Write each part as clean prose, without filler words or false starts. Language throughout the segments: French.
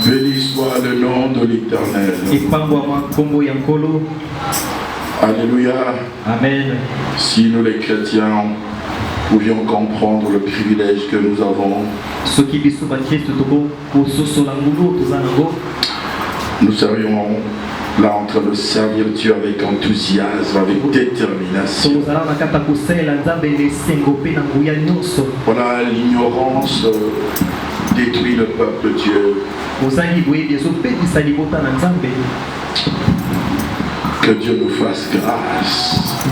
Béni soit le nom de l'Éternel. Alléluia. Amen. Si nous les chrétiens pouvions comprendre le privilège que nous avons, nous serions là en train de servir Dieu avec enthousiasme, avec détermination. Voilà, l'ignorance détruit le peuple de Dieu. Que Dieu nous fasse grâce.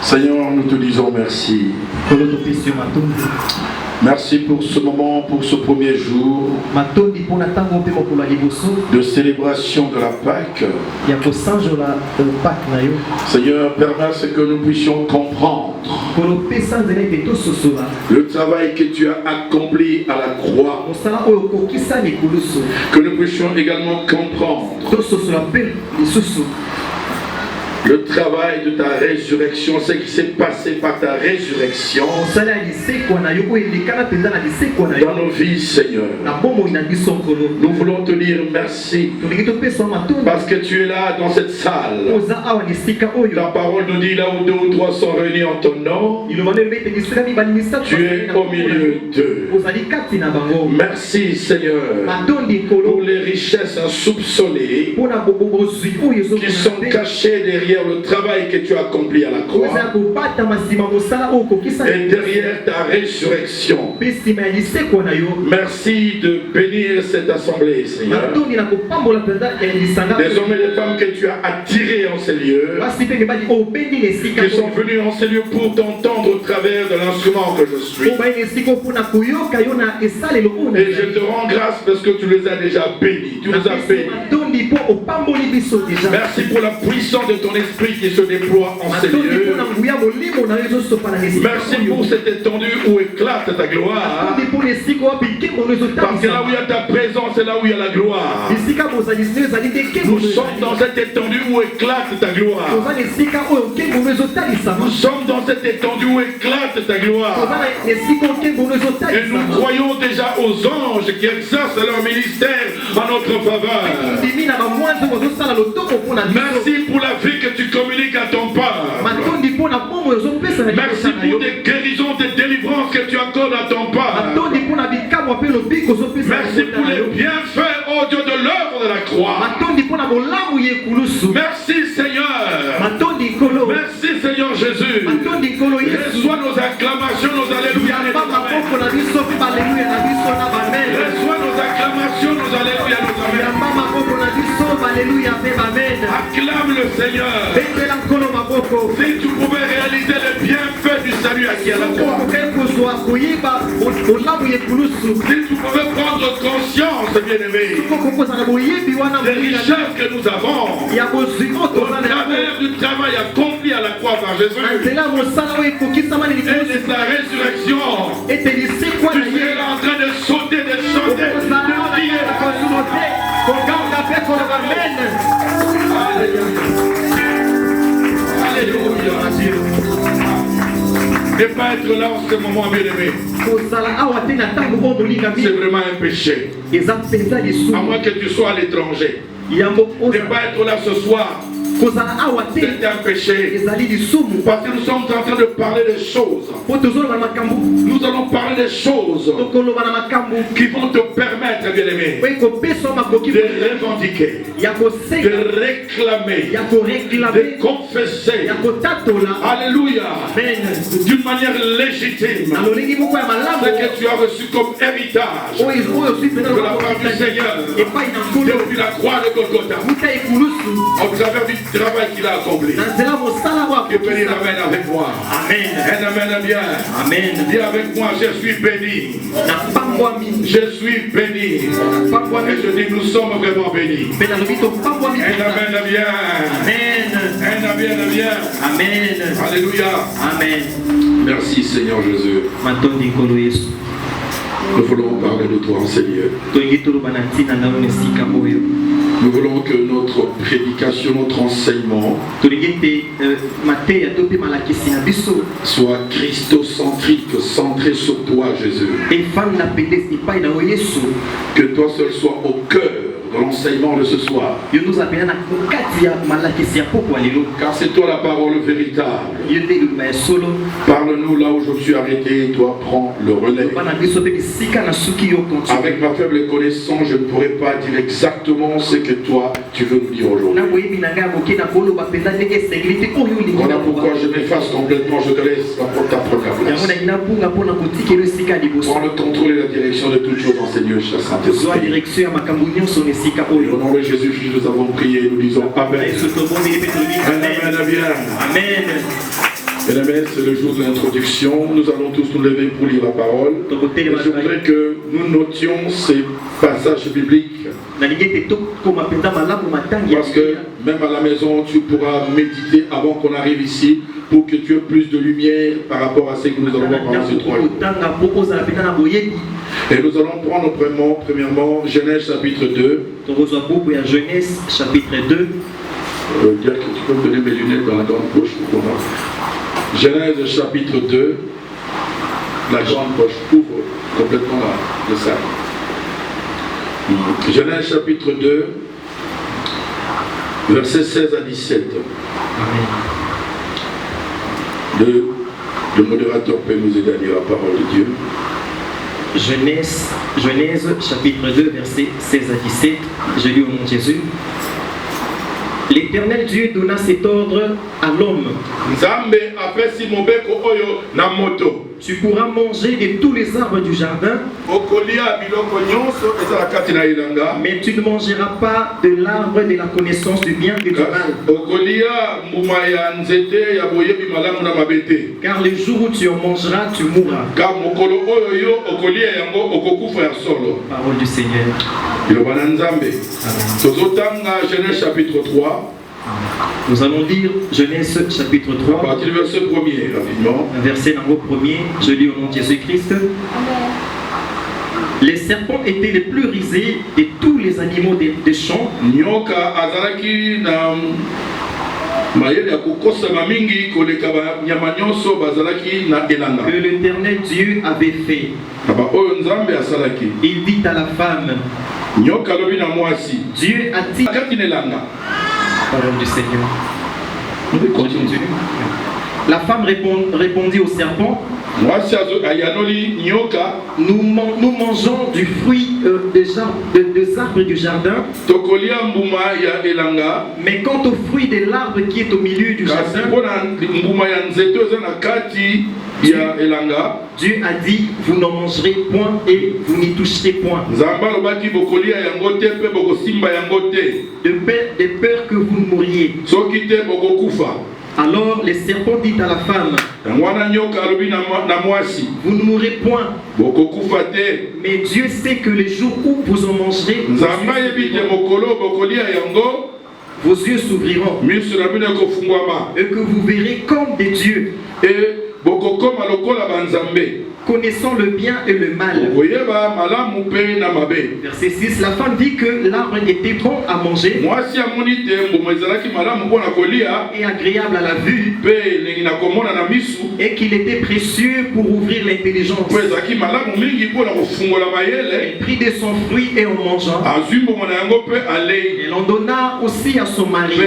Seigneur, nous te disons merci. Merci pour ce moment, pour ce premier jour de célébration de la Pâque. Seigneur, permets à ce que nous puissions comprendre le travail que tu as accompli à la croix. Que nous puissions également comprendre le travail de ta résurrection, ce qui s'est passé par ta résurrection dans nos vies, Seigneur. Nous voulons te dire merci parce que tu es là dans cette salle. Ta parole nous dit là où 2 ou 3 sont réunis en ton nom, tu es au milieu d'eux. Merci, Seigneur, pour les richesses insoupçonnées qui sont cachées derrière derrière le travail que tu as accompli à la croix et derrière ta résurrection. Merci de bénir cette assemblée, Seigneur. Des hommes et des femmes que tu as attirés en ces lieux, qui sont venus en ces lieux pour t'entendre au travers de l'instrument que je suis. Et je te rends grâce parce que tu les as déjà bénis. Tu nous as bénis. Merci pour la puissance de ton esprit qui se déploie en ces lieux. Merci pour cette étendue où éclate ta gloire. Parce que là où il y a ta présence, c'est là où il y a la gloire. Nous sommes dans cette étendue où éclate ta gloire. Nous sommes dans cette étendue où éclate ta gloire. Et nous croyons déjà aux anges qui exercent leur ministère en notre faveur. Merci pour la vie que tu communiques à ton Père. Merci pour des guérisons, des délivrances que tu accordes à ton Père. Merci pour les bienfaits au Dieu de l'œuvre de la croix. Merci Seigneur. Merci Seigneur Jésus. Reçois nos acclamations, nos alléluia. Reçois nos acclamations, nos alléluia, nos amen. Acclame le Seigneur. Si tu pouvais réaliser le bienfait du salut acquis à la croix. Si tu pouvais prendre conscience, bien-aimé, des richesses que nous avons au travers du travail accompli à la croix par Jésus et de sa résurrection, tu serais en train de sauter, de chanter, de crier. Alléluia. Ne pas être là en ce moment, bien-aimé, c'est vraiment un péché. À moins que tu sois à l'étranger. Ne pas être là ce soir, c'est un péché. Parce que nous sommes en train de parler des choses. Nous allons parler des choses qui vont te permettre, bien-aimé, de revendiquer, de réclamer, de confesser. Alléluia. D'une manière légitime. Ce que tu as reçu comme héritage de la part du Seigneur depuis la croix de Golgotha. Au travers du travail qu'il a accompli. Que bénir amen avec moi. Amen. Un amen bien. Amen. Dis avec moi, je suis béni. Je suis béni. Et je dis, nous sommes vraiment bénis. Un amen bien. Amen. Un amen bien. Amen. Alléluia. Amen. Merci Seigneur Jésus. Nous voulons parler de toi en ces lieux. Nous voulons que notre prédication, notre enseignement soit christocentrique, centré sur toi Jésus. Que toi seul sois au cœur de l'enseignement de ce soir. Car c'est toi la parole véritable. Parle-nous là où je me suis arrêté et toi prends le relais. Avec ma faible connaissance, je ne pourrais pas dire exactement ce que toi tu veux nous dire aujourd'hui. Voilà pourquoi je m'efface complètement, je te laisse ta première place. Prends le contrôle et la direction de toutes choses dans ces lieux, cher Saint-Esprit. Au nom de Jésus-Christ, nous avons prié et nous disons Amen. Amen. Amen. Amen. C'est le jour de l'introduction. Nous allons tous nous lever pour lire la parole. Et je voudrais que nous notions ces passages bibliques. Parce que même à la maison, tu pourras méditer avant qu'on arrive ici pour que tu aies plus de lumière par rapport à ce que nous allons voir pendant ces 3 jours. Et nous allons prendre premièrement Genèse chapitre 2. Genèse chapitre 2. Dire que tu peux me donner mes lunettes dans la grande poche pour moi. Genèse chapitre 2. La grande poche ouvre complètement le sac. Genèse chapitre 2, versets 16 à 17. Amen. Le modérateur peut nous aider à lire la parole de Dieu. Genèse chapitre 2, versets 16 à 17. Je lis au nom de Jésus. L'Éternel Dieu donna cet ordre à l'homme. Tu pourras manger de tous les arbres du jardin, mais tu ne mangeras pas de l'arbre de la connaissance du bien et du mal. Car le jour où tu en mangeras, tu mourras. Parole du Seigneur. Genèse chapitre 3. Nous allons lire Genèse chapitre 3. À partir du verset 1er, rapidement. Verset numéro 1er, je lis au nom de Jésus-Christ. Les serpents étaient les plus risés de tous les animaux des champs. Que l'Éternel Dieu avait fait. Il dit à la femme, Dieu a dit, parole du Seigneur. Continue. La femme répondit au serpent, nous mangeons du fruit des arbres du jardin, mais quant au fruit de l'arbre qui est au milieu du jardin, Dieu a dit, vous n'en mangerez point et vous n'y toucherez point. De peur que vous ne mouriez. Alors les serpents dit à la femme, vous ne mourrez point. Mais Dieu sait que les jours où vous en mangerez, vos yeux s'ouvriront et que vous verrez comme des dieux, connaissant le bien et le mal. Verset 6, la femme dit que l'arbre était bon à manger et agréable à la vue et qu'il était précieux pour ouvrir l'intelligence. Elle prit de son fruit et en mangeant, elle en donna aussi à son mari qui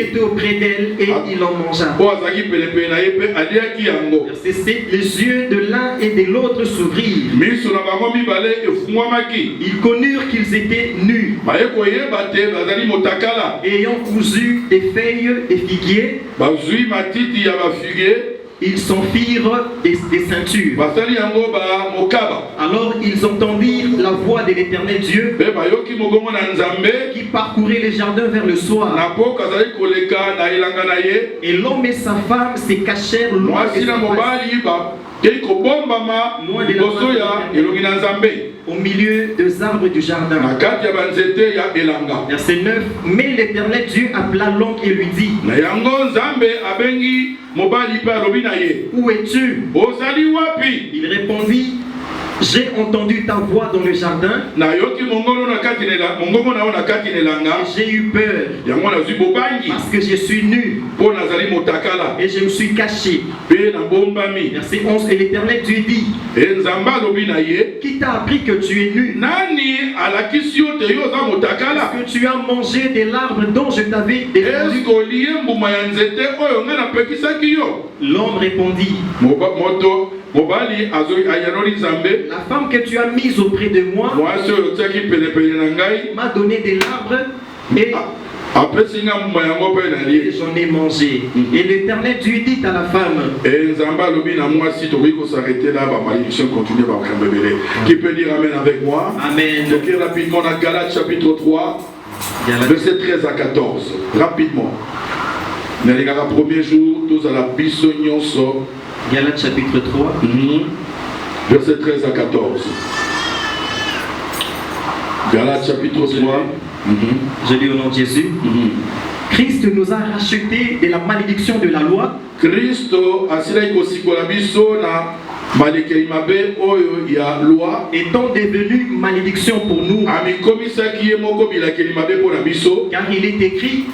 était auprès d'elle et il en mangea. Verset 7, les yeux de l'un et de l'autre s'ouvrirent. Ils connurent qu'ils étaient nus. Ayant cousu des feuilles de figuier, ils s'en firent des ceintures. Alors ils entendirent la voix de l'Éternel Dieu qui parcourait les jardins vers le soir. Et l'homme et sa femme se cachèrent loin de sa au milieu des arbres du jardin. Verset 9. Mais l'Éternel Dieu appela l'homme et lui dit, où es-tu? Il répondit, j'ai entendu ta voix dans le jardin et j'ai eu peur parce que je suis nu et je me suis caché. Verset 11. Et l'Éternel Dieu dit, qui t'a appris que tu es nu? Est-ce que tu as mangé de l'arbre dont je t'avais défendu? L'homme répondit, la femme que tu as mise auprès de moi m'a donné de l'arbre et j'en ai mangé. Et l'Éternel Dieu dit à la femme, qui peut dire Amen avec moi? Amen. Donc rapidement dans Galates chapitre 3, verset 13 à 14. Rapidement. Dans les premiers jours, tous à la bisognon sort. Galates chapitre 3, verset 13 à 14. Galates chapitre 3. Je lis au nom de Jésus. Christ nous a rachetés de la malédiction de la loi. Christo étant devenu malédiction pour nous, car il est écrit,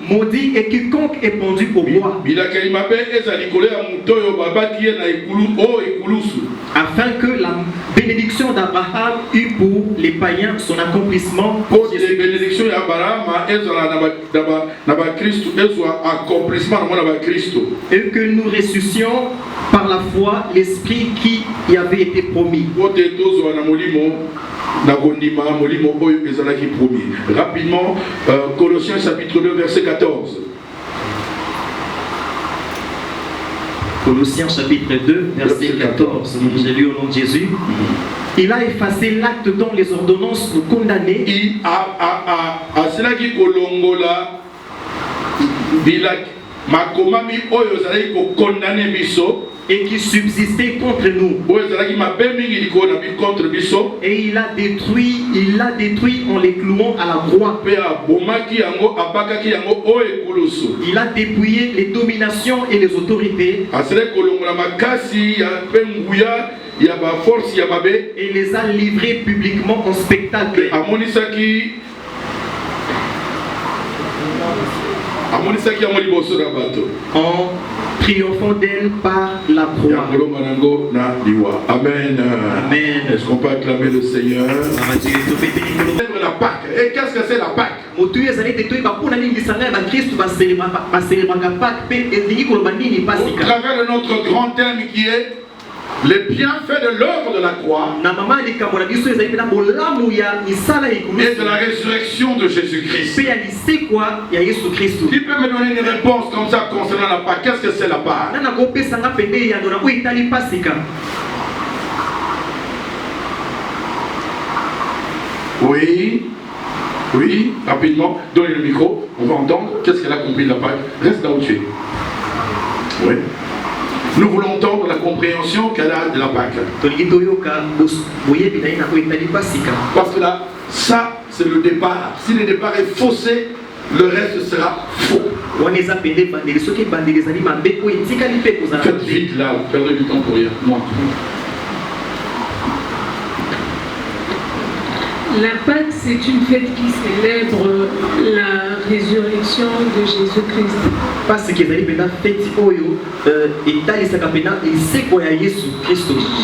maudit est quiconque est pendu au bois, afin que la bénédiction d'Abraham eût pour les païens son accomplissement. Pour les bénédictions d'Abraham, et que nous ressuscitions par la foi l'esprit qui y avait été promis. Rapidement, Colossiens chapitre 2 verset 14. Colossiens chapitre 2 verset 14. J'ai lu au nom de Jésus. Il a effacé l'acte dont les ordonnances nous condamnaient. Il a cela qui kolongola makomami oyo zali ko condamner biso et qui subsistait contre nous. Et il l'a détruit en les clouant à la croix. Il a dépouillé les dominations et les autorités. Et les a livrés publiquement en spectacle. En triomphant d'elle par la croix. Amen. Amen. Est-ce qu'on peut acclamer le Seigneur? La Pâque. Et qu'est-ce que c'est la Pâque? Au travers de notre grand thème qui est les bienfaits de l'œuvre de la croix et de la résurrection de Jésus-Christ. Qui peut me donner une réponse comme ça concernant la Pâque? Qu'est-ce que c'est la Pâque? Oui, rapidement, donnez le micro, on va entendre. Qu'est-ce qu'elle a compris de la Pâque? Reste là où tu es. Oui. Nous voulons entendre la compréhension qu'elle a de la Pâque. Parce que là, ça, c'est le départ. Si le départ est faussé, le reste sera faux. Faites vite là, perdez du temps pour rien. Moi. La Pâque, c'est une fête qui célèbre la résurrection de Jésus-Christ. Parce que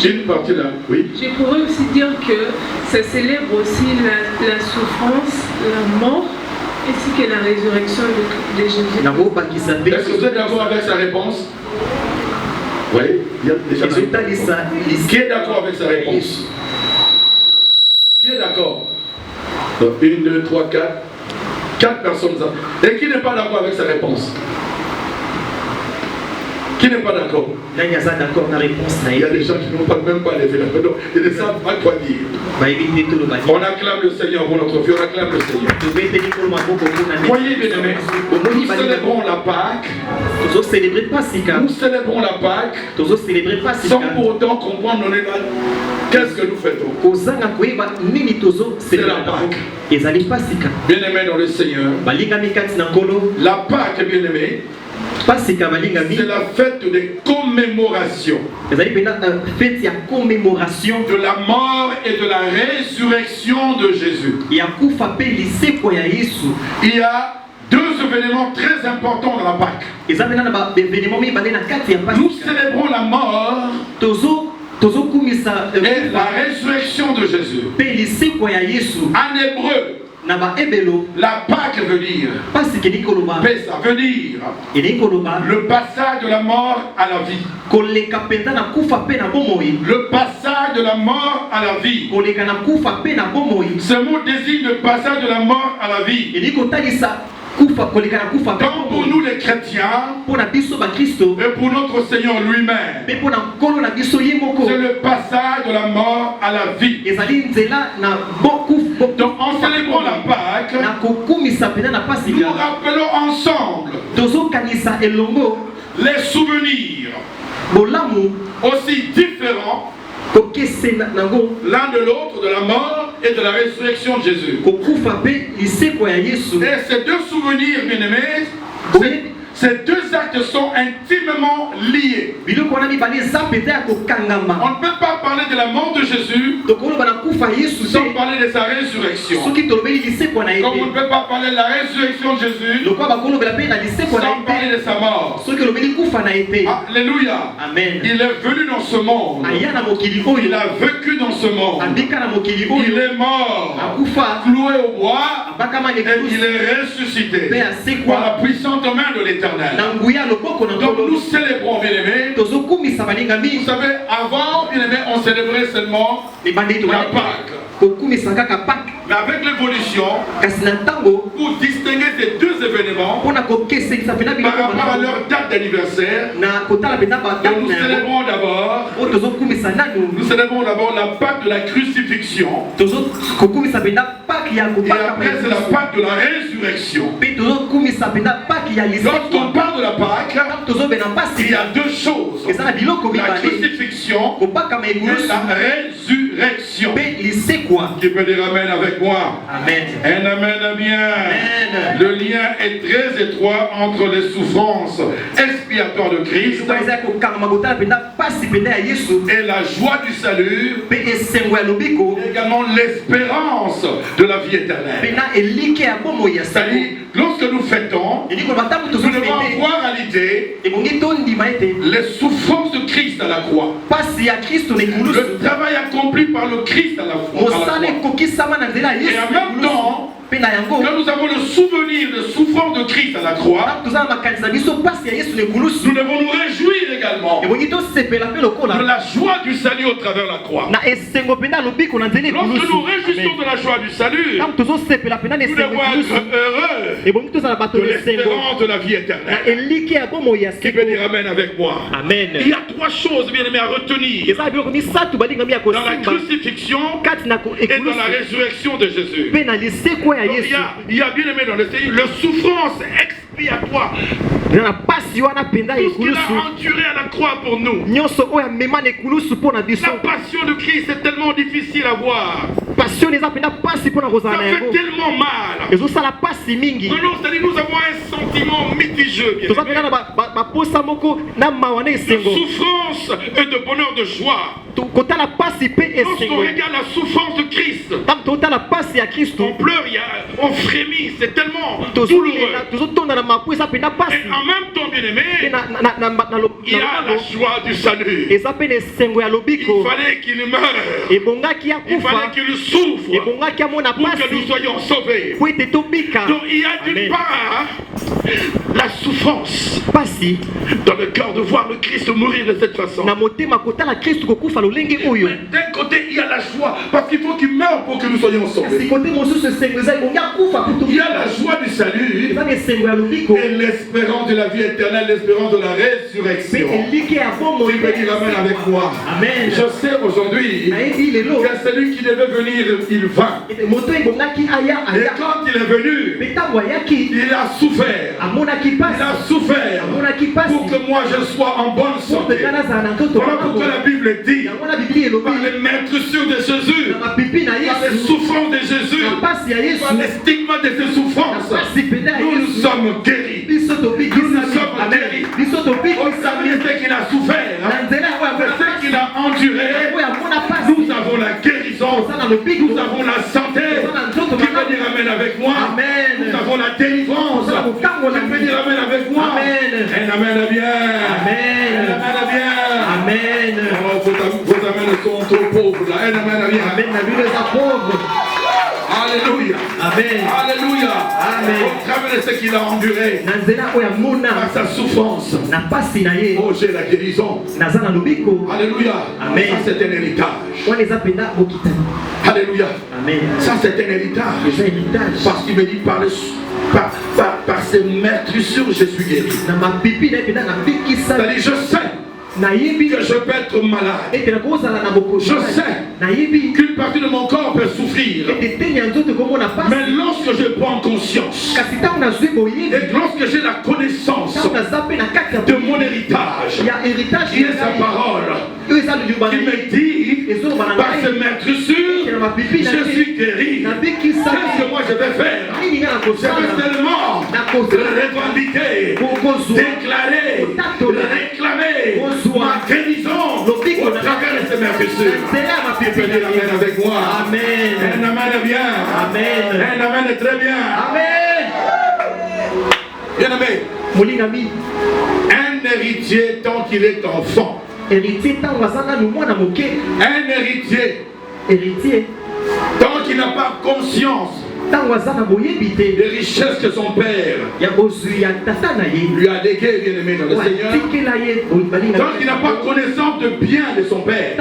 Une partie là, oui. Je pourrais aussi dire que ça célèbre aussi la souffrance, la mort, ainsi que la résurrection de Jésus. Est-ce que vous êtes d'accord avec sa réponse? Oui. Qui est d'accord avec sa réponse? Qui est d'accord? 1, 2, 3, 4. 4 personnes. Et qui n'est pas d'accord avec sa réponse? Qui n'est pas d'accord? Il y a des gens qui n'ont même pas levé la main. Ils ne savent pas quoi dire. On acclame le Seigneur pour notre vie. On acclame le Seigneur. Voyez, bien aimés, nous célébrons la Pâque. Nous célébrons la Pâque sans pour autant comprendre qu'est-ce que nous faisons. C'est la Pâque. Bien aimé dans le Seigneur, la Pâque, bien aimé, c'est la fête des commémorations de la mort et de la résurrection de Jésus. Il y a deux événements très importants dans la Pâque. Nous célébrons la mort et la résurrection de Jésus. En hébreu, la Pâque veut dire, Pessa veut dire le passage de la mort à la vie. Le passage de la mort à la vie. Ce mot désigne le passage de la mort à la vie. Donc pour nous les chrétiens et pour notre Seigneur lui-même, c'est le passage de la mort à la vie. Donc en célébrant la Pâque, nous rappelons ensemble les souvenirs aussi différents l'un de l'autre de la mort et de la résurrection de Jésus. Et ces deux souvenirs, bien aimés, ces deux actes sont intimement liés. On ne peut pas parler de la mort de Jésus sans parler de sa résurrection. Comme on ne peut pas parler de la résurrection de Jésus sans parler de sa mort. Alléluia. Amen. Il est venu dans ce monde. Il a vécu dans ce monde. Il est mort, cloué au bois, et il est ressuscité par la puissante main de l'Éternel. Donc nous célébrons, bien-aimés. Vous savez, avant, bien-aimés, on célébrait seulement la Pâque. Mais avec l'évolution, pour distinguer ces deux événements par rapport à leur date d'anniversaire, nous célébrons d'abord la Pâque de la crucifixion. Et après, c'est la Pâque de la résurrection. Lorsqu'on parle de la Pâque, il y a deux choses: la crucifixion et la résurrection. Qui peut dire amen avec moi? Amen. Un amen bien. Amen. Le lien est très étroit entre les souffrances expiatoires de Christ et la joie du salut, et également l'espérance de la vie éternelle. C'est-à-dire, lorsque nous fêtons, nous devons avoir à l'idée les souffrances de Christ à la croix, le travail accompli par le Christ à la croix. Et en même temps, quand nous avons le souvenir de souffrance de Christ à la croix, nous devons nous réjouir également de la joie du salut au travers de la croix. Lorsque nous réjouissons de la joie du salut, nous devons être heureux de l'espérance de la vie éternelle. Qui peut dire amen avec moi? Amen. Il y a trois choses, bien aimés, à retenir dans la crucifixion et dans la résurrection de Jésus. Il y a bien aimé dans le Seigneur le souffrance expiatoire. Tout ce qu'il a enduré à la croix pour nous. La passion de Christ est tellement difficile à voir. Ça fait tellement mal. Nous avons un sentiment mitigeux. De souffrance et de bonheur, de joie. Lorsqu'on regarde la souffrance de Christ, on pleure, on frémit, c'est tellement douloureux. Et en même temps, bien aimé, il y a la joie du salut. Il fallait qu'il meure, il fallait qu'il souffre pour que nous soyons sauvés. Donc il y a d'une part la souffrance dans le cœur de voir le Christ mourir de cette façon. Mais d'un côté il y a la joie parce qu'il faut qu'il meure pour que nous soyons sauvés. Il y a la joie du salut et l'espérance de la vie éternelle, l'espérance de la résurrection. Qui peut dire amen avec moi? Amen. Je sais aujourd'hui que celui qui devait venir, il va. Et quand il est venu, il a souffert. Il a souffert pour que moi je sois en bonne santé. Voilà pourquoi la Bible dit, par les maîtrissures de Jésus, par les souffrances de Jésus, par les stigmates de ses souffrances, nous nous sommes guéris. Nous nous sommes guéris. Au salut, ce qu'il a souffert, ce qu'il a enduré, nous avons la guérison, nous avons la santé. Qui peut dire amen avec moi? Nous avons la délivrance. Qui peut dire amen avec moi? Un amen bien. Un amen bien. Amen. Vos amens sont trop pauvres là. Un amen bien. Alléluia. Amen. Alléluia. Amen. Au travers de ce qu'il a enduré, par sa souffrance, oh, j'ai la guérison. Alléluia. Amen. Ça c'est un héritage. Alléluia. Amen. Ça c'est un héritage. Parce qu'il me dit par ses meurtrissures je suis guéri. C'est-à-dire je sais que je peux être malade. Je sais qu'une partie de mon corps peut souffrir. Mais lorsque je prends conscience et lorsque j'ai la connaissance de mon héritage, qui est sa parole, qui me dit par ses meurtrissures je suis guéri. Qu'est-ce que moi je vais faire? Je vais tellement revendiquer déclarer, réclamer ma guérison au travers de ces merveilleux. Tu peux dire amen avec moi. Amen. Un amen est bien. Amen. Un amen est très bien. Amen. Bien aimé. Un héritier tant qu'il est enfant. Un héritier tant qu'il n'a pas conscience des richesses que son père lui a léguées, bien aimé dans le Seigneur. Tant qu'il n'a pas connaissance de bien de son père,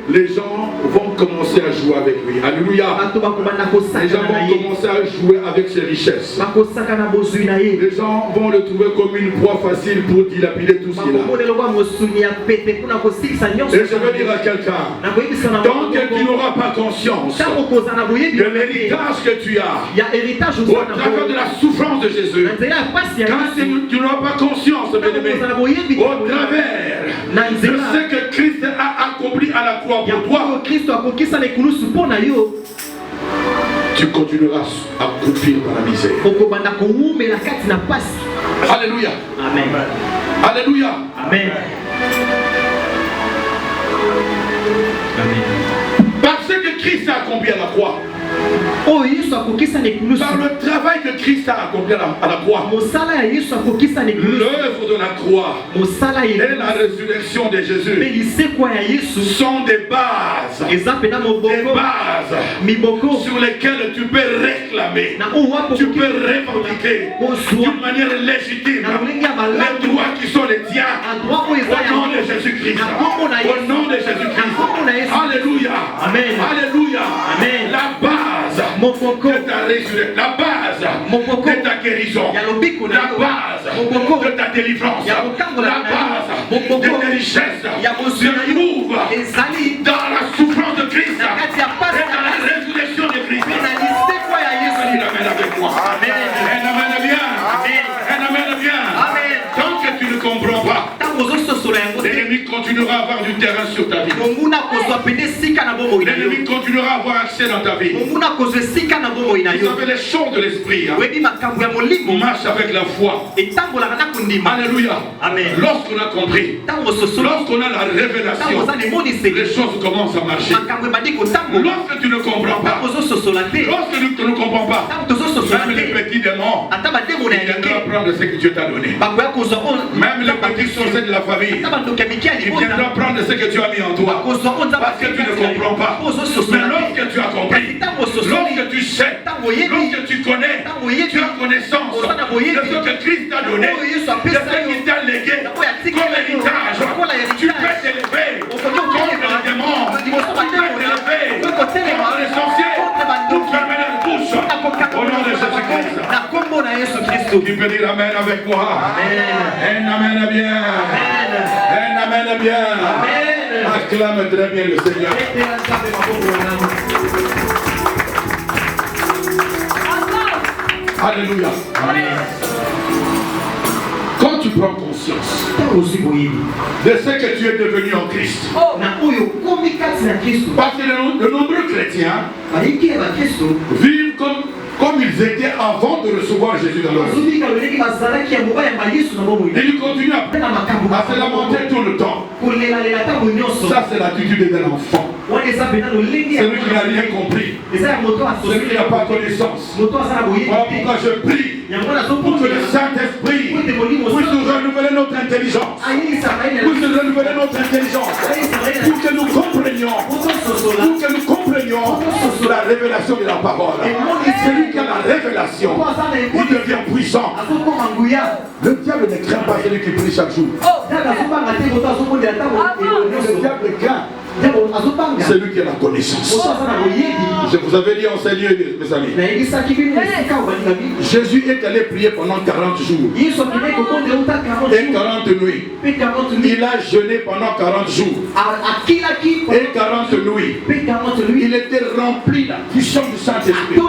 les gens vont commencer à jouer avec lui. Alléluia. Les gens vont commencer à jouer avec ses richesses. Les gens vont le trouver comme une proie facile pour dilapider tout ce qu'il a. Et je veux dire à quelqu'un, tant que tu n'auras pas conscience de l'héritage que tu as au travers de la souffrance de Jésus, quand tu n'auras pas conscience, bien-aimé, au travers de ce que Christ a accompli à la croix pour toi, tu continueras à croupir dans la misère. Alléluia. Amen. Alléluia. Amen. Amen. Parce que Christ a accompli à la croix. Par le travail que Christ a accompli à la croix, l'œuvre de la croix et la résurrection de Jésus sont des bases sur lesquelles tu peux réclamer, tu peux revendiquer d'une manière légitime les droits qui sont les tiens au nom de Jésus-Christ. Au nom de Jésus-Christ. Alléluia. Alléluia. La base de ta résurrection, la base de ta guérison, la base de ta délivrance, la base de tes richesses se trouve dans la souffrance de Christ et dans la résurrection de Christ. Un amen avec moi. Amen. Un amen bien. Un amen bien. Tant que tu ne comprends pas, l'ennemi continuera à avoir du terrain sur ta vie. L'ennemi continuera à avoir accès dans ta vie. Vous savez, les choses de l'esprit marchent avec la foi. Alléluia. Lorsqu'on a compris, lorsqu'on a la révélation, les choses commencent à marcher. Lorsque tu ne comprends pas, lorsque tu ne comprends pas, même les petits démons, ils viendront prendre ce que Dieu t'a donné. Même les petits sorciers de la famille, ils viendront prendre ce que tu as mis en toi. Parce que tu ne comprends pas. Mais lorsque tu as compris, lorsque tu sais, lorsque tu connais, tu as connaissance de ce que Christ t'a donné, de ce qu'il t'a légué comme héritage, tu peux t'élever contre les démons, tu peux t'élever contre les sorciers pour fermer leur bouche au nom de Jésus-Christ. Tu peux dire amen avec moi. Un amen bien. Un amen bien. Acclame très bien le Seigneur. Alléluia. Quand tu prends conscience de ce que tu es devenu en Christ, parce que de nombreux chrétiens vivent comme ils étaient avant de recevoir Jésus dans leur vie. Et ils continuent à se lamenter tout le temps. Ça, c'est l'attitude d'un enfant. Celui qui n'a rien compris. Celui qui n'a pas connaissance. Voilà pourquoi je prie pour que le Saint-Esprit puisse nous renouveler notre intelligence. Puisse nous renouveler notre intelligence. Pour que nous comprenions la révélation de la parole. Celui qui a la révélation, il devient puissant. Le diable ne craint pas celui qui prie chaque jour. Le diable craint celui qui a la connaissance. Je vous avais dit en ces lieux, mes amis. Jésus est allé prier pendant 40 jours et 40 nuits. Il a jeûné pendant 40 jours et 40 nuits. Il était rempli de la puissance du Saint-Esprit.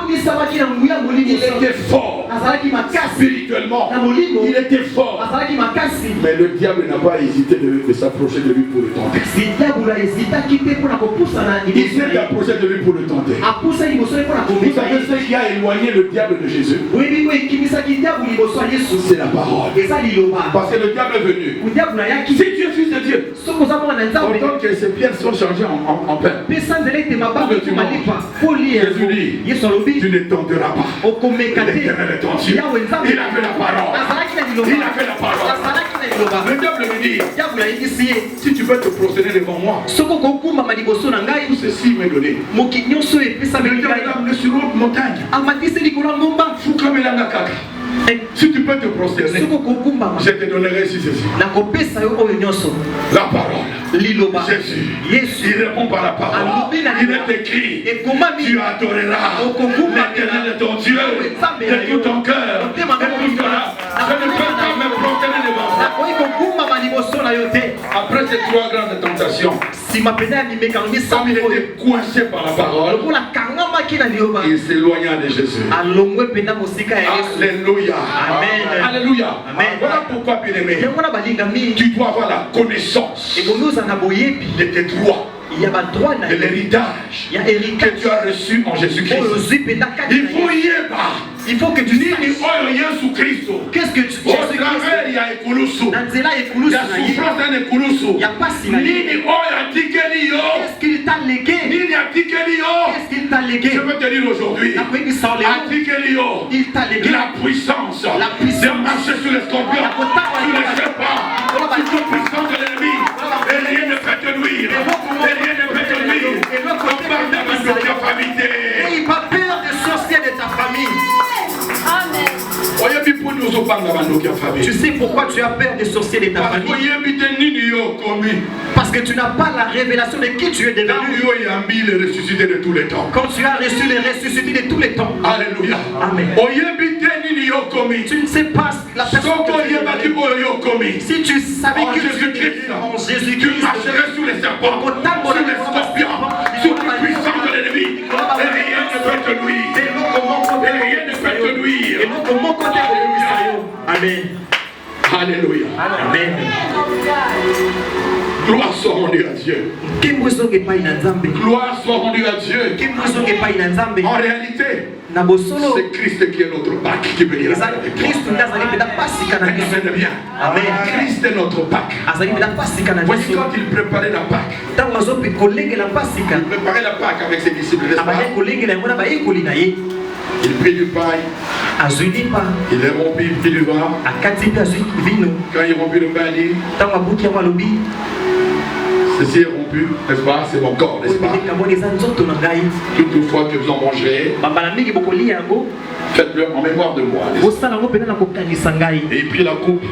Il était fort spirituellement. Il était fort Mais le diable n'a pas hésité de s'approcher de lui pour le tenter. Il s'est approché de lui pour le tenter. Vous savez ce qui a éloigné le diable de Jésus? C'est la parole. Parce que le diable est venu. Si tu es fils de Dieu, entendre que ces pierres sont changées en pain. Jésus dit, tu ne tenteras pas. L'Éternel est ton Dieu. Il a fait la parole. Il a fait la parole. Le diable me dit, si tu veux te prosterner devant moi, tout ceci m'est donné. Le diable l'a amené sur l'autre montagne. Si tu peux te prosterner, je te donnerai ici ceci. La parole. Jésus, il répond par la parole. Il est écrit, tu adoreras l'Éternel de ton Dieu de tout ton cœur, de toute ton âme. Je ne peux pas me prosterner devant toi. Après ces trois grandes tentations, comme il était coincé par la parole, il s'éloigna de Jésus. Alléluia. Amen. Alléluia. Amen. Voilà pourquoi, bien-aimé, tu dois avoir la connaissance de tes droits, de l'héritage que tu as reçu en Jésus-Christ. Il faut y être. Il faut que tu dises qu'est-ce que tu fais. La souffrance d'un écouloussou. Qu'est-ce qu'il t'a légué? Qu'est-ce qu'il t'a légué? Je veux te dire aujourd'hui, il t'a légué la puissance de marcher sur les scorpions, sur les serpents, sur toute puissance de l'ennemi. Et rien ne peut te nuire. Et rien ne peut te nuire. On parle de ta famille. Il pas peur des sorciers de ta famille. Amen. Tu sais pourquoi tu as peur des sorciers de ta famille? Parce que tu n'as pas la révélation de qui tu es devenu. Quand tu as reçu les ressuscités de tous les temps. Alléluia. Amen. Tu ne sais pas la personne que tu es. Si tu savais que Jésus-Christ, en Jésus-Christ, tu marcherais sous les serpents, sur les scorpions, sous la puissance de l'ennemi. Et rien ne peut te nuire. Et rien ne peut te nuire. Amen. Alléluia. Amen. Gloire soit rendue à Dieu. Gloire soit rendue à Dieu. En réalité, c'est Christ qui est notre Pâque qui bénira. Amen. Christ est notre Pâque. Voici quand il préparait la Pâque. Il préparait la Pâque avec ses disciples. Il prit du pain. Il est rompu, il prit du vin. Quand il rompit le pain, il dit, ceci est rompu, n'est-ce pas? C'est mon corps, n'est-ce pas? Toutefois que vous en mangerez, faites-le en mémoire de moi. Et il prit la coupe.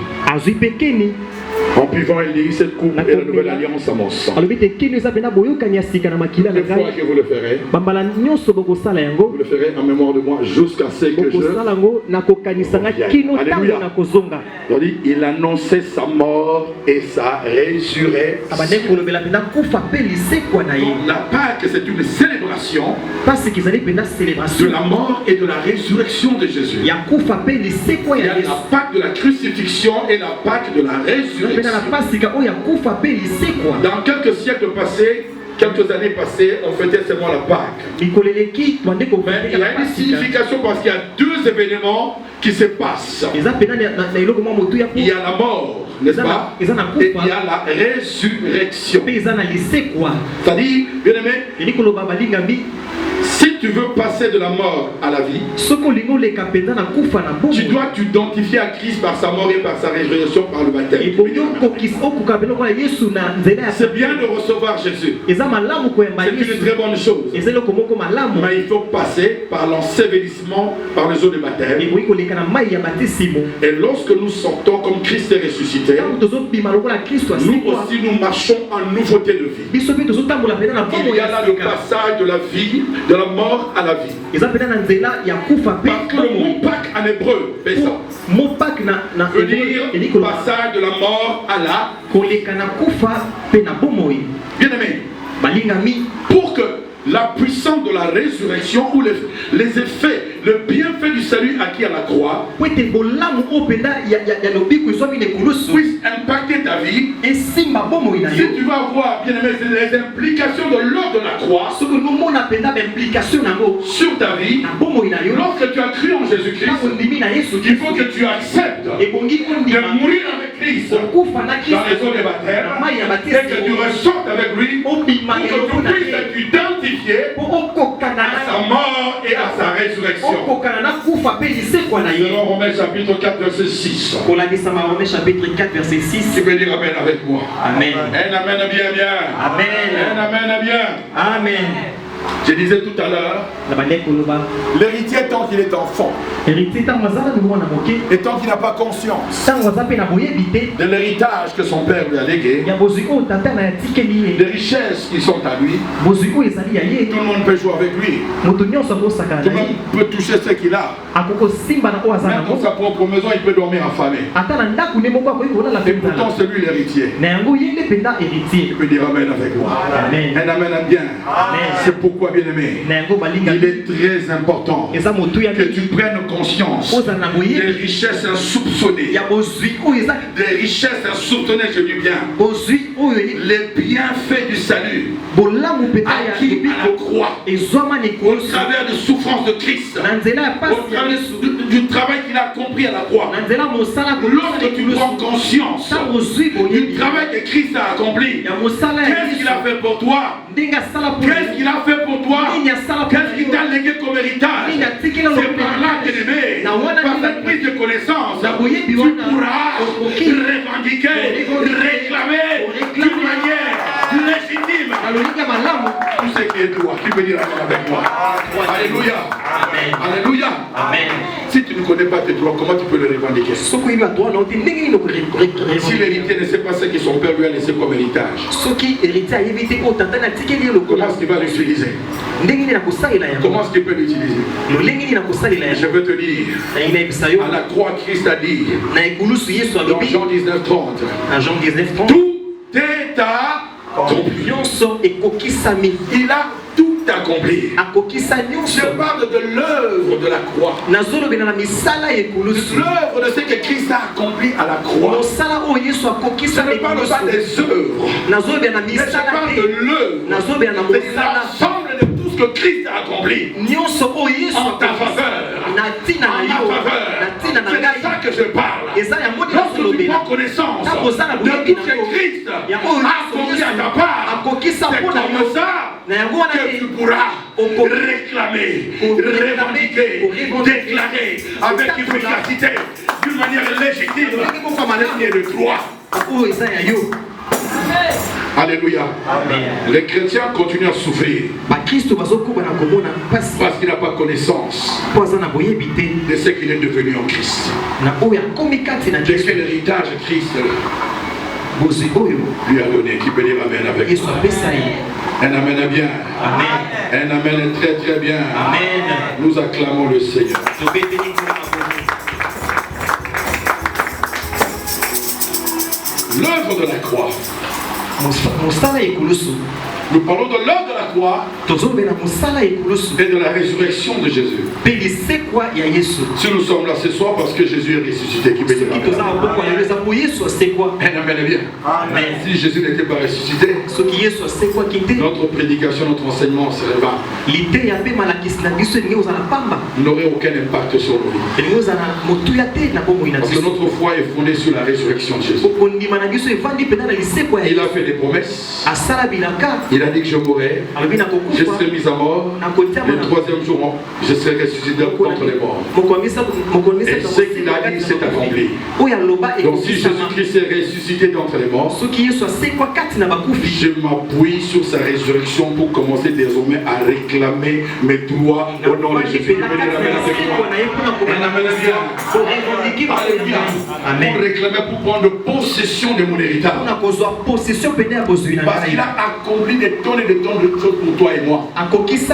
En buvant, il dit, cette coupe est la nouvelle alliance à mon sang. Une fois que vous le ferez, vous le ferez en mémoire de moi jusqu'à ce que je Alléluia. Il annonçait sa mort et sa résurrection. La Pâque, c'est une célébration de la mort et de la résurrection de Jésus. Il y a la Pâque de la crucifixion et la Pâque de la résurrection. Dans quelques siècles passés, quelques années passées, on fêtait seulement la Pâque. Mais il y a une signification parce qu'il y a deux événements qui se passent. Il y a la mort, n'est-ce pas? Et il y a la résurrection. C'est-à-dire, bien aimé, si tu veux passer de la mort à la vie, tu dois t'identifier à Christ par sa mort et par sa résurrection par le baptême. C'est bien de recevoir Jésus. C'est une très bonne chose. Mais il faut passer par l'ensevelissement par les eaux de baptême. Et lorsque nous sortons comme Christ est ressuscité, nous aussi nous marchons en nouveauté de vie. Il y a là le passage de la vie, de la mort à la vie. Parce que le mot Pâques en hébreu veut dire passage de la mort à la. Bien aimé, pour que la puissance de la résurrection ou les effets, le bienfait du salut acquis à la croix puisse impacter ta vie. Si tu vas voir, bien aimé, les implications de l'œuvre de la croix sur ta vie, lorsque tu as cru en Jésus-Christ, il faut que tu acceptes de mourir avec Christ dans les eaux des baptêmes et que tu ressortes avec lui pour que tu puisses être identifié à sa mort et à sa résurrection. Selon Romains chapitre 4 verset 6. Tu peux dire amen avec moi. Amen. Un amen bien bien. Amen. Un amen bien. Amen. Je disais tout à l'heure, l'héritier tant qu'il est enfant et tant qu'il n'a pas conscience de l'héritage que son père lui a légué, des richesses qui sont à lui, tout le monde peut jouer avec lui, tout le monde peut toucher ce qu'il a, même dans sa propre maison il peut dormir affamé, et pourtant c'est lui l'héritier. Tu peux dire amen avec moi. Amen. Un amen bien. C'est pourquoi, bien aimé, il est très important que tu prennes conscience des richesses insoupçonnées. Des richesses insoupçonnées, je dis bien. Les bienfaits du salut acquis à la croix au travers des souffrances de Christ, au travers du travail qu'il a accompli à la croix. Lorsque tu prends conscience du travail que Christ a accompli, qu'est-ce qu'il a fait pour toi? Qu'est-ce qu'il a fait pour toi? Qu'est-ce qu'il t'a légué comme héritage? C'est par là, bien-aimé, par cette prise de connaissance, tu pourras revendiquer, réclamer d'une manière légitime tout ce qui est toi. Qui peut dire amen avec moi? Alléluia. Alléluia. Si tu ne connais pas tes droits, comment tu peux les revendiquer? Si l'héritier ne sait pas ce que son père lui a laissé comme héritage, comment est-ce qu'il va l'utiliser? Comment est-ce qu'il peut l'utiliser? Je veux te dire, à la croix, Christ a dit dans Jean 19:30, tout est accompli. Il a tout accompli. Je parle de l'œuvre de la croix. L'œuvre de ce que Christ a accompli à la croix. Je ne parle pas des œuvres, mais je parle de l'œuvre. C'est l'ensemble de tout ce que Christ a accompli en ta faveur, en ma faveur. C'est de ça que je parle. Lorsque tu prends connaissance de tout ce que Christ a accompli à ta part, c'est comme ça que tu pourras réclamer, revendiquer, déclarer avec efficacité, d'une manière légitime, ce qui est de droit. Alléluia. Les chrétiens continuent à souffrir parce qu'il n'a pas connaissance de ce qu'il est devenu en Christ. De quel héritage Christ lui a donné. Qui peut dire amen avec moi? Un amen est bien. Un amen est très très bien. Nous acclamons le Seigneur. L'œuvre de la croix. Nous parlons de l'œuvre de la croix et de la résurrection de Jésus. Si nous sommes là ce soir parce que Jésus est ressuscité, qui peut dire amen. Amen bien. Si Jésus n'était pas ressuscité, notre prédication, notre enseignement serait vain. N'aurait aucun impact sur nos vies. Parce que notre foi est fondée sur la résurrection de Jésus. Il a fait des promesses. Il a dit que je mourrai, je serai mis à mort, le troisième jour je serai ressuscité contre les morts. Et ce qu'il a dit s'est accompli. Donc si Jésus-Christ est ressuscité d'entre les morts, je m'appuie sur sa résurrection pour commencer désormais à réclamer mes droits au nom de Jésus. Pour réclamer, pour prendre possession de mon héritage. Parce qu'il a accompli des des tonnes et des tonnes de choses pour toi et moi. Et tout ce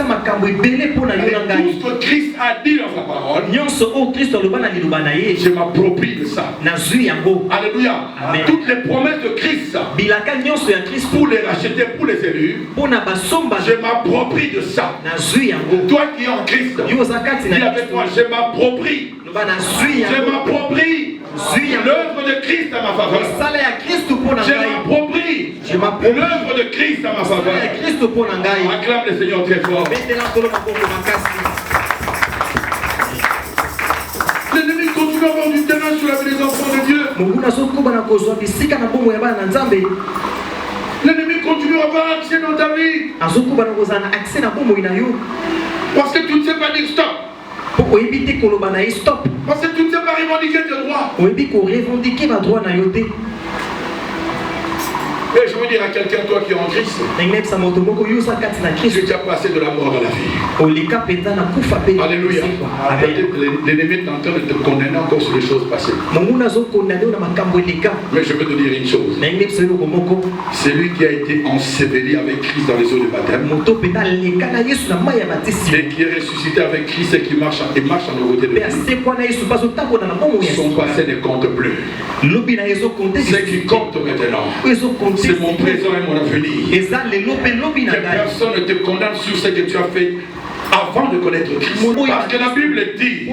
que Christ a dit dans sa parole, je m'approprie de ça. Alléluia. Amen. Toutes les promesses de Christ, pour les racheter, pour les élus, je m'approprie de ça. Toi qui es en Christ, dis avec moi, je m'approprie. Je m'approprie l'œuvre de Christ à ma faveur. Je m'approprie l'œuvre de Christ à ma faveur. Acclame le Seigneur très fort. L'ennemi continue à avoir du terrain sur la vie des enfants de Dieu. L'ennemi continue à avoir accès dans ta vie. Parce que tu ne sais pas dire stop. Parce que tu ne sais pas revendiquer tes droits. Et je veux dire à quelqu'un, toi qui es en Christ, tu es déjà passé de la mort à la vie. Alléluia. L'ennemi est en train de te condamner encore sur les choses passées. Mais je veux te dire une chose. C'est lui qui a été enseveli avec Christ dans les eaux de baptême. Et qui est ressuscité avec Christ et qui marche en nouveauté de vie. Son passé ne compte plus. Ce qui compte maintenant, c'est mon présent et mon avenir. Que personne ne te condamne sur ce que tu as fait avant de connaître Christ. Parce que la Bible dit,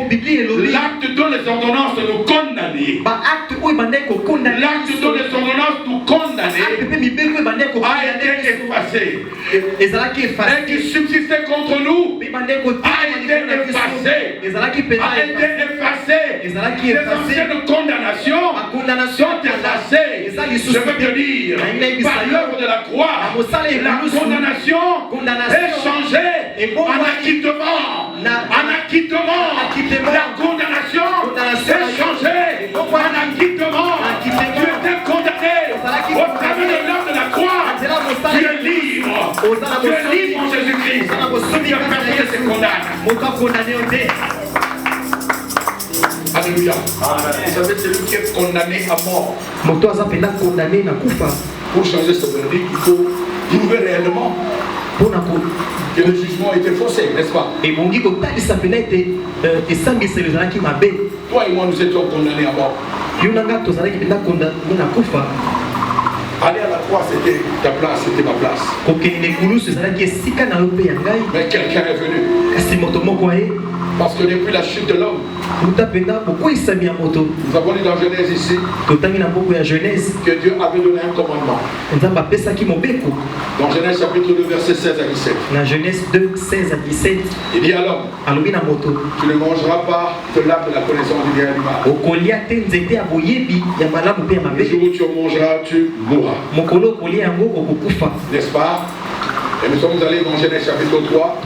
l'acte donne les ordonnances de nous condamner. L'acte donne les ordonnances de nous condamner a été effacé. Et qui subsistait contre nous a été effacé. Les anciennes condamnations sont effacées. Je veux te dire, par l'œuvre de la croix, la condamnation est changée en acquittement. La condamnation est changée en acquittement. Tu étais condamné au travers de l'œuvre de la croix. Tu es libre. Tu es libre en Jésus-Christ. Il n'y a personne qui se condamne. Alléluia. Vous savez, c'est lui qui est condamné à mort. Pour changer ce verdict, il faut prouver réellement que le jugement était faussé, n'est-ce pas? Toi et moi, nous étions condamnés à mort. Aller à la croix, c'était ta place, c'était ma place. Mais quelqu'un est venu. Parce que depuis la chute de l'homme, nous avons lu dans Genèse ici que Dieu avait donné un commandement. Dans Genèse chapitre 2, verset 16 à 17. Il dit à l'homme, tu ne mangeras pas de l'arbre de la connaissance du bien et du mal. Le jour où tu en mangeras, tu mourras. N'est-ce pas? Et nous sommes allés dans Genèse chapitre 3.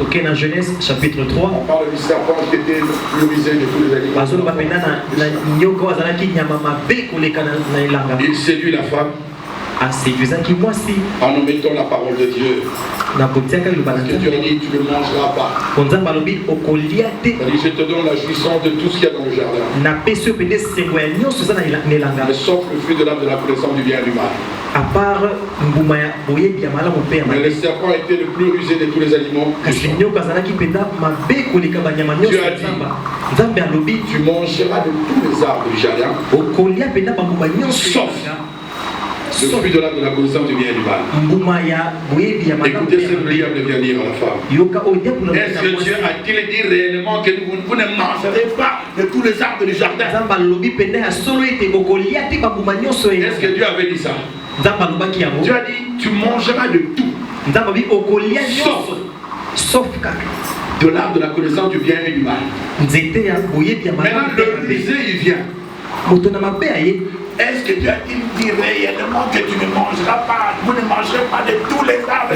On parle du serpent qui était le plus rusé de tous les animaux. Il séduit la femme en nous mettant la parole de Dieu. Parce que Dieu a dit, tu ne mangeras pas. Je te donne la jouissance de tout ce qu'il y a dans le jardin. Mais sauf le fruit de l'arbre de la connaissance du bien et du mal. Mais le serpent était le plus rusé de tous les animaux. Dieu a dit, tu mangeras de tous les arbres du jardin, sauf le fruit de l'arbre de la connaissance du bien et du mal. Écoutez ce que le diable vient dire à la femme. Est-ce que Dieu a-t-il dit réellement que vous ne mangerez pas de tous les arbres du jardin? Est-ce que Dieu avait dit ça? Dieu a dit, tu mangeras de tout, sauf de l'arbre de la connaissance du bien et du mal. Maintenant le rusé il vient. Est-ce que Dieu a-t-il dit réellement que tu ne mangeras pas, vous ne mangerez pas de tous les arbres?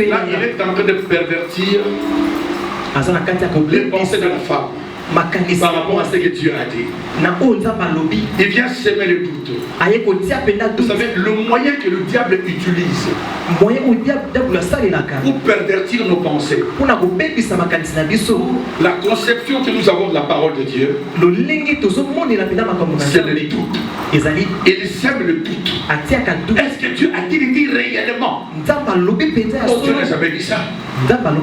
Là, il est en train de pervertir les pensées de la femme. par rapport à ce que Dieu a dit. Il vient semer le doute. Vous savez, le moyen que le diable utilise pour pervertir nos pensées, la conception que nous avons de la parole de Dieu, c'est le doute. Il sème le doute. Est-ce que Dieu a-t-il dit réellement? Oh, Dieu n'a jamais dit ça. La femme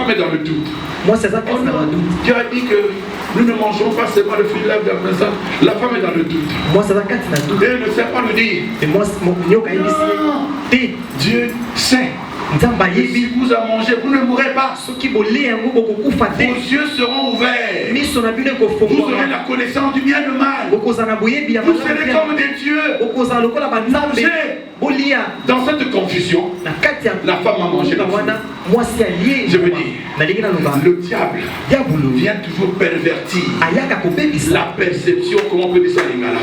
est dans le doute. Dieu a dit que nous ne mangerons pas seulement le fruit de l'arbre de la connaissance. La femme est dans le doute. Et elle ne sait pas le dire. Dieu sait. Et si vous en mangez, vous ne mourrez pas. Vos yeux seront ouverts. Vous aurez la connaissance du bien et du mal. Vous serez comme des dieux. Mangez. Dans cette confusion, la femme a mangé. Je veux dire, le diable vient toujours pervertir la perception, comment on peut dire ça, les gars,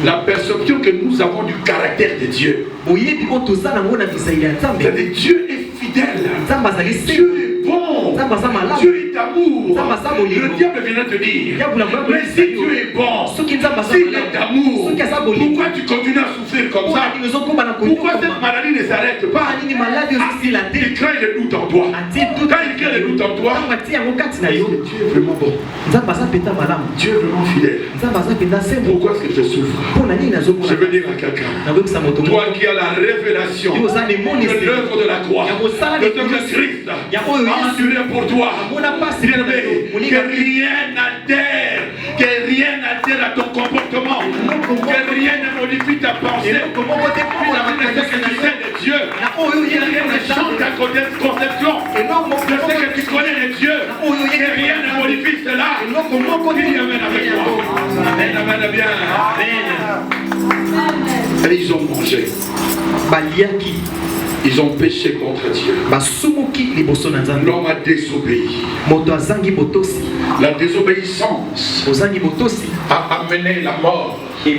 la perception que nous avons du caractère de Dieu. C'est-à-dire, Dieu est fidèle. Dieu est bon. Dieu est amour. Le diable vient te dire, mais si Dieu est bon, s'il est d'amour, pourquoi tu continues à souffrir comme ça? Pourquoi cette maladie ne s'arrête pas? Il crée le doute en toi. Quand il crée le doute en toi, Dieu est vraiment bon. Dieu est vraiment fidèle. Pourquoi est-ce que je souffre? Je veux dire à quelqu'un, toi qui as la révélation de l'œuvre de la croix, de ce que Christ a assuré pour toi, que rien n'altère à ton comportement, que rien ne modifie ta pensée, que tu sais de Dieu, que rien ne change ta conception, je sais que tu connais les dieux, que rien ne modifie cela. Dis amen avec moi. Amen, amen, bien. Et ils ont mangé. Ils ont péché contre Dieu. L'homme a désobéi. La désobéissance a amené la mort. Il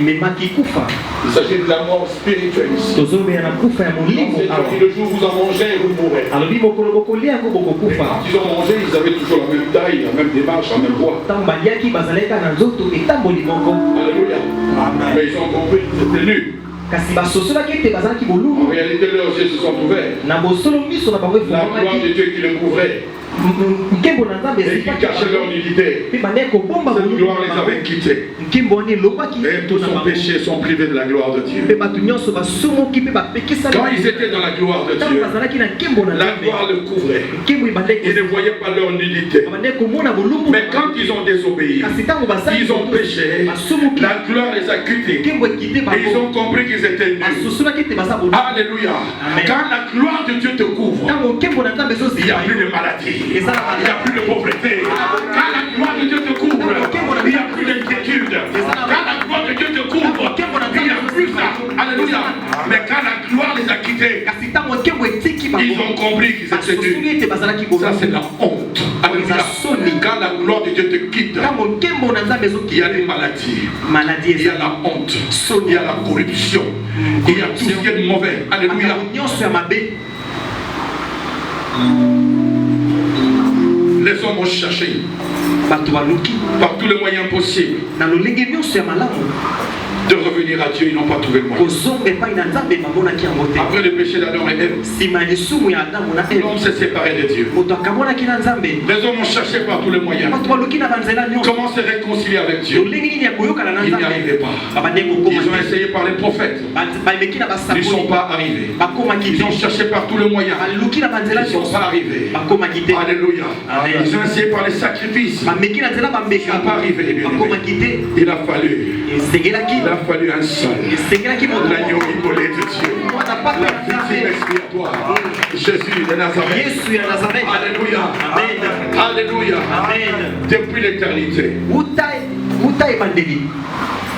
s'agit de la mort spirituelle. Le jour où vous en mangez, vous mourrez. Et quand ils ont mangé, ils avaient toujours la même taille, la même démarche, la même voix. Alléluia. Mais ils ont compris qu'ils étaient nus. En réalité, leurs yeux se sont ouverts. La gloire de Dieu qui les couvrait et qui cachait leur nudité. Cette gloire les avait quittés. Et tous son péché sont privés de la gloire de Dieu. Quand ils étaient dans la gloire de Dieu, la gloire le couvrait. Ils ne voyaient pas leur nudité. Mais quand ils ont désobéi, ils ont péché, la gloire les a quittés. Et ils ont compris qu'ils étaient nus. Alléluia. Quand la gloire de Dieu te couvre, il n'y a plus de maladie. Il n'y a plus de pauvreté. Quand la gloire de Dieu te couvre, il n'y a plus d'inquiétude. Quand la gloire de Dieu te couvre, il n'y a plus ça. Alléluia. Mais quand la gloire les a quittés, ils ont compris qu'ils étaient nus. Ça, c'est la honte. Alléluia. Quand la gloire de Dieu te quitte, il y a des maladies. Il y a la honte. Il y a la corruption. Il y a tout ce qui est mauvais. Alléluia. Les hommes ont cherché par tous les moyens possibles de revenir à Dieu, ils n'ont pas trouvé le moyen. Après le péché d'Adam et Ève, l'homme s'est séparé de Dieu. Les hommes ont cherché par tous les moyens comment se réconcilier avec Dieu. Ils n'y arrivaient pas. Ils ont essayé par les prophètes. Ils ne sont pas arrivés. Ils ont cherché par tous les moyens. Ils ne sont pas arrivés. Alléluia. Ils ont essayé par les sacrifices. Ils ne sont pas arrivés. Il a fallu un seul. L'agneau immolé de Dieu. La victime expiatoire. Jésus de Nazareth. Alléluia. Alléluia. Depuis l'éternité,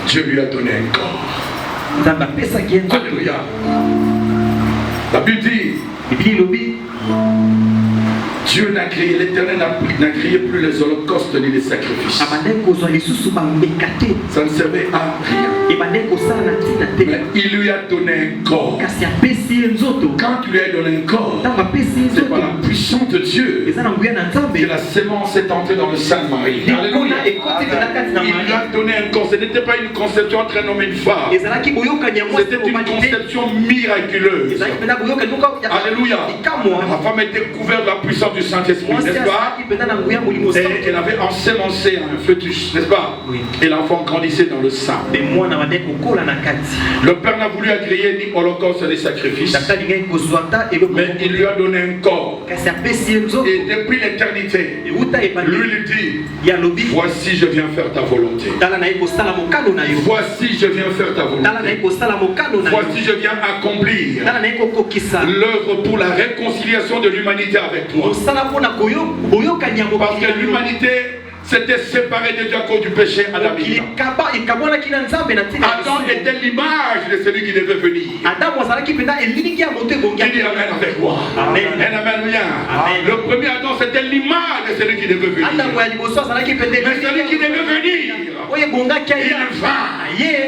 Dieu lui a donné un corps. Alléluia. La Bible dit, Dieu n'a créé, l'Éternel n'a créé plus les holocaustes ni les sacrifices. Ça ne servait à rien. Mais il lui a donné un corps. Quand il lui a donné un corps, c'est par la puissance de Dieu que la sémence est entrée dans le sein de Marie. Alléluia. Il lui a donné un corps. Ce n'était pas une conception entre un homme et une femme. C'était une conception miraculeuse. Alléluia. La femme était couverte de la puissance du Saint-Esprit, n'est-ce pas? Et elle avait ensémencé un fœtus, n'est-ce pas? Et l'enfant grandissait dans le sein. Le Père n'a voulu agréer ni holocauste ni sacrifice, mais il lui a donné un corps. Et depuis l'éternité, lui dit, voici je viens faire ta volonté. Voici je viens faire ta volonté. Voici je viens accomplir l'œuvre pour la réconciliation de l'humanité avec toi. Parce que l'humanité s'était séparée de Dieu à cause du péché adamique. Adam était l'image de celui qui devait venir. Qui dit amen avec moi? Amen. Amen. Le premier Adam c'était l'image de celui qui devait venir. Mais celui qui devait venir, il vint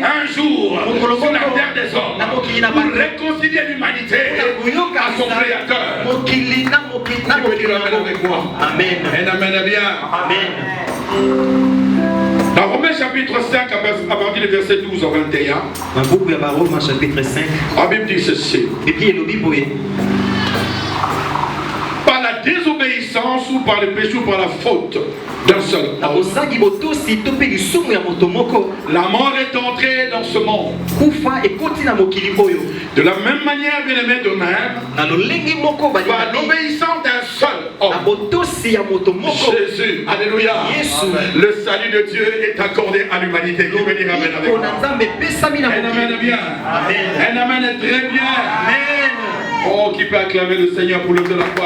un jour sur la terre des hommes pour réconcilier l'humanité à son Créateur. Qui peut dire amen avec moi? Amen. Amen. Bien. Amen. Dans Romains chapitre 5, à partir du verset 12 au 21, la Bible dit ceci. Par la désobéissance ou par le péché ou par la faute d'un seul homme, la mort est entrée dans ce monde. De la même manière, bien aimé, de même, par l'obéissance d'un seul homme, Jésus, alléluia, le salut de Dieu est accordé à l'humanité. Qui veut dire amen avec moi? Un amen bien. Un amen est très bien. Amen. Oh, qui peut acclamer le Seigneur pour le de la foi.